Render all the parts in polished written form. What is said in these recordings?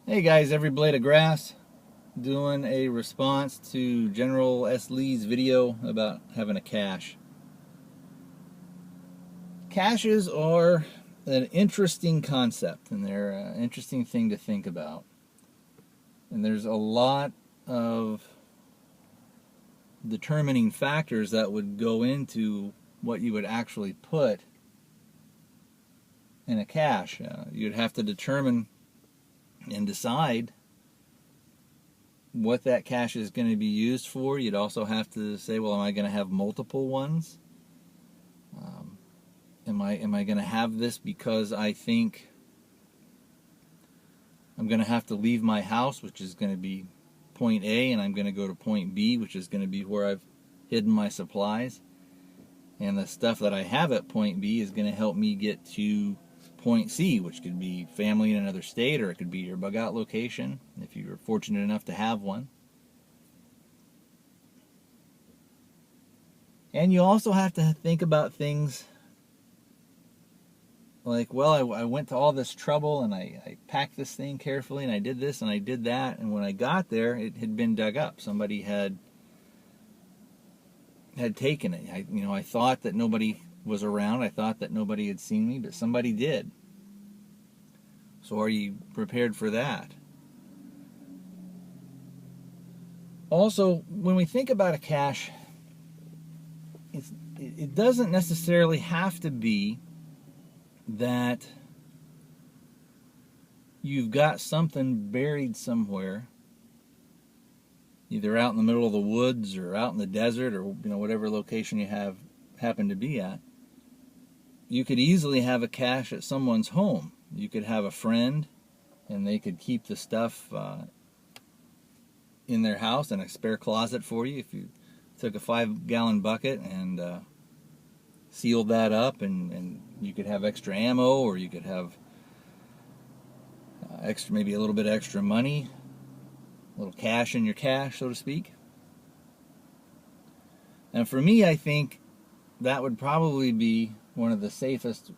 Hey guys, every blade of grass, doing a response to GeneralSLee's video about having a cache. Caches are an interesting concept, and they're an interesting thing to think about. And there's a lot of determining factors that would go into what you would actually put in a cache. You'd have to determine and decide what that cache is going to be used for. You'd also have to say, well, am I going to have multiple ones? Am I going to have this because I think I'm going to have to leave my house, which is going to be point A, and I'm going to go to point B, which is going to be where I've hidden my supplies. And the stuff that I have at point B is going to help me get to point C, which could be family in another state, or it could be your bug out location, if you're fortunate enough to have one. And you also have to think about things like, well, I went to all this trouble and I packed this thing carefully and I did this and I did that, and when I got there, it had been dug up. Somebody had taken it. I thought that nobody was around. I thought that nobody had seen me, but somebody did. So are you prepared for that? Also, when we think about a cache, it doesn't necessarily have to be that you've got something buried somewhere, either out in the middle of the woods or out in the desert, or whatever location you happen to be at. You could easily have a cache at someone's home. You could have a friend and they could keep the stuff in their house in a spare closet for you. If you took a 5-gallon bucket and sealed that up, and you could have extra ammo, or you could have maybe a little bit extra money, a little cash in your cache, so to speak. And for me, I think that would probably be one of the safest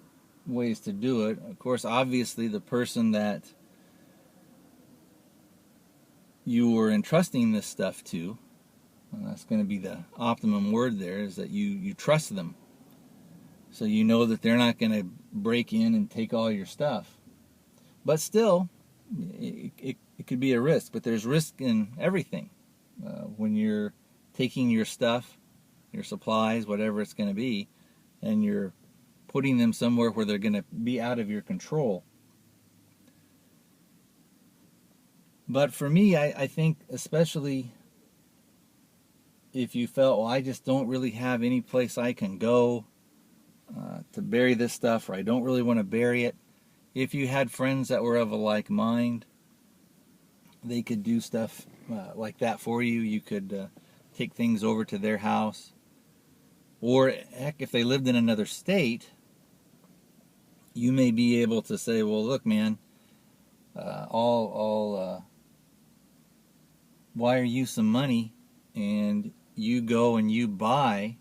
ways to do it. Of course, obviously, the person that you were entrusting this stuff to, and that's going to be the optimum word there, is that you trust them. So you know that they're not going to break in and take all your stuff. But still, it could be a risk. But there's risk in everything. When you're taking your stuff, your supplies, whatever it's going to be, and you're putting them somewhere where they're going to be out of your control. But for me, I think especially if you felt, well, I just don't really have any place I can go to bury this stuff, or I don't really want to bury it. If you had friends that were of a like mind, they could do stuff like that for you. You could take things over to their house. Or heck, if they lived in another state, you may be able to say, well, look, man, I'll wire you some money, and you go and you buy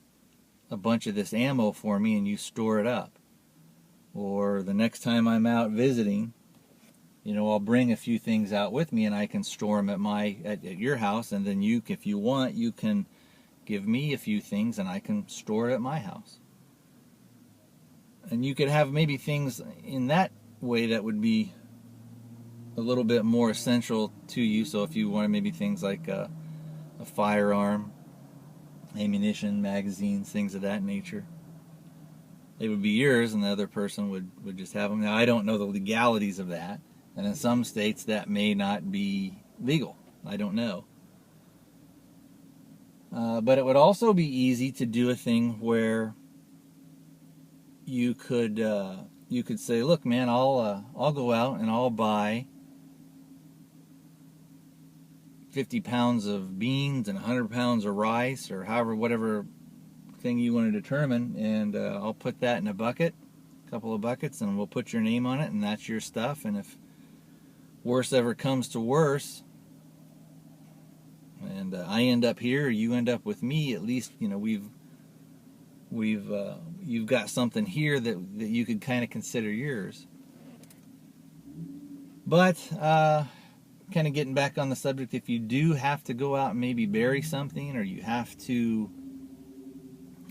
a bunch of this ammo for me and you store it up. Or the next time I'm out visiting, I'll bring a few things out with me and I can store them at your house, and then you, if you want, you can give me a few things and I can store it at my house. And you could have maybe things in that way that would be a little bit more essential to you. So if you wanted maybe things like a firearm, ammunition, magazines, things of that nature, they would be yours and the other person would just have them. Now, I don't know the legalities of that, and in some states that may not be legal. I don't know. But it would also be easy to do a thing where you could say, look, man, I'll go out and I'll buy 50 pounds of beans and 100 pounds of rice, or whatever thing you want to determine, and I'll put that in a couple of buckets, and we'll put your name on it, and that's your stuff. And if worse ever comes to worse, and I end up here, or you end up with me, at least you've got something here that you could kind of consider yours. But kind of getting back on the subject, if you do have to go out and maybe bury something, or you have to,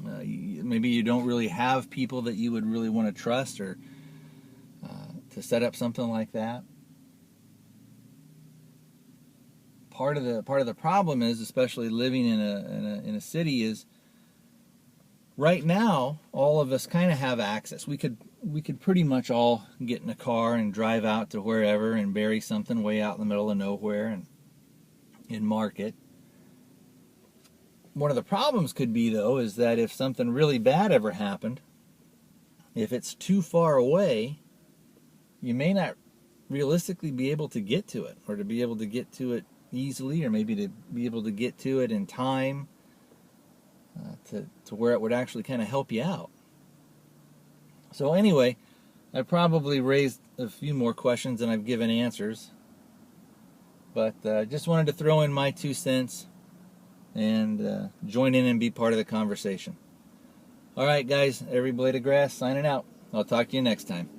maybe you don't really have people that you would really want to trust, or to set up something like that. Part of the problem is, especially living in a city, is right now all of us kind of have access. We could pretty much all get in a car and drive out to wherever and bury something way out in the middle of nowhere and mark it. One of the problems could be, though, is that if something really bad ever happened, if it's too far away, you may not realistically be able to get to it, or to be able to get to it easily, or maybe to be able to get to it in time to where it would actually kind of help you out. So anyway, I probably raised a few more questions than I've given answers, but just wanted to throw in my 2 cents and join in and be part of the conversation. All right, guys, every blade of grass signing out. I'll talk to you next time.